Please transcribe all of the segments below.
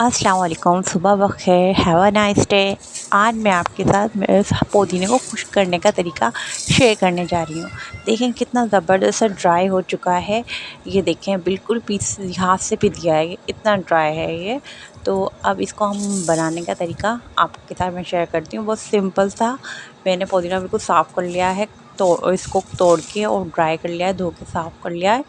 अस्सलाम वालेकुम, सुबह बख़ैर, हैव अ नाइस डे। आज मैं आपके साथ मेरे पुदीने को खुश्क करने का तरीका शेयर करने जा रही हूँ। देखें कितना ज़बरदस्त ड्राई हो चुका है। ये देखें बिल्कुल पीस हाथ से पिस गया है, इतना ड्राई है ये। तो अब इसको हम बनाने का तरीका आपके साथ मैं शेयर करती हूँ। बहुत सिंपल सा। मैंने पुदीना बिल्कुल साफ़ कर लिया है, तो इसको तोड़ के और ड्राई कर लिया है, धो के साफ़ कर लिया है।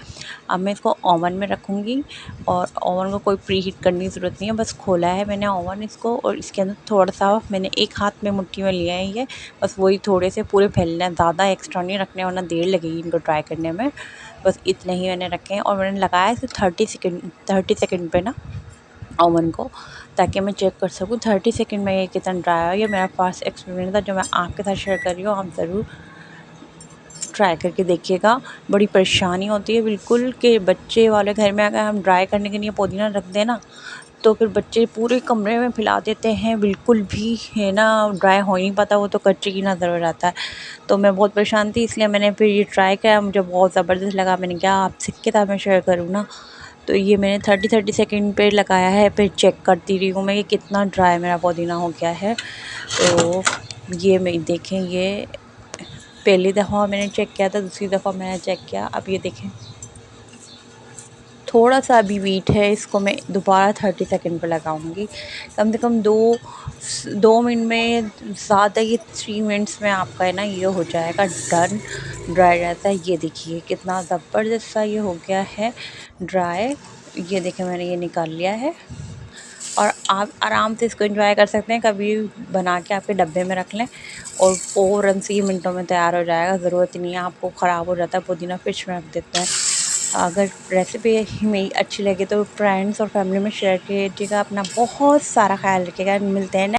अब मैं इसको ओवन में रखूँगी और ओवन को कोई प्री हीट करने की ज़रूरत नहीं है। बस खोला है मैंने ओवन इसको, और इसके अंदर थोड़ा-सा मैंने एक हाथ में मुट्ठी में लिया है ये, बस वही थोड़े से पूरे फैलने हैं, ज़्यादा एक्स्ट्रा नहीं रखने वरना देर लगेगी इनको ड्राई करने में। बस इतने ही मैंने रखे हैं और मैंने लगाया है सिर्फ 30 सेकंड पे ना ओवन को, ताकि मैं चेक कर सकूँ 30 सेकंड में ये कितना ड्राई है। ये मेरा फर्स्ट एक्सपीरियंस था जो मैं आपके साथ शेयर कर रही हूँ। आप ज़रूर ट्राई करके देखिएगा। बड़ी परेशानी होती है बिल्कुल कि बच्चे वाले घर में अगर हम ड्राई करने के लिए पुदीना रख दें ना, तो फिर बच्चे पूरे कमरे में फैला देते हैं, बिल्कुल भी है ना ड्राई हो ही नहीं पाता, वो तो कच्चे की नज़र हो जाता है। तो मैं बहुत परेशान थी, इसलिए मैंने फिर ये ट्राई किया, मुझे बहुत ज़बरदस्त लगा। मैंने कहा आपसे के साथ मैं शेयर करूँ ना। तो ये मैंने 30 सेकंड पे लगाया है, फिर चेक करती रही हूँ मैं कि कितना ड्राई मेरा पुदीना हो गया है। तो ये मैं देखें, ये पहली दफ़ा मैंने चेक किया था, दूसरी दफ़ा मैंने चेक किया, अब ये देखें थोड़ा सा अभी वीट है, इसको मैं दोबारा 30 सेकंड पे लगाऊंगी। कम से कम 2 मिनट में, ज़्यादा ये 3 मिनट्स में आपका है ना ये हो जाएगा डन, ड्राई रहता है। ये देखिए कितना ज़बरदस्त सा ये हो गया है ड्राई। ये देखें मैंने ये निकाल लिया है और आप आराम से इसको एंजॉय कर सकते हैं। कभी बना के आपके डब्बे में रख लें और फ़ौरन से ही मिनटों में तैयार हो जाएगा। ज़रूरत नहीं है आपको, ख़राब हो जाता है पुदीना, फ्रिज में रख देते हैं। अगर रेसिपी मेरी अच्छी लगे तो फ्रेंड्स और फैमिली में शेयर कीजिएगा। अपना बहुत सारा ख्याल रखिएगा। मिलते हैं।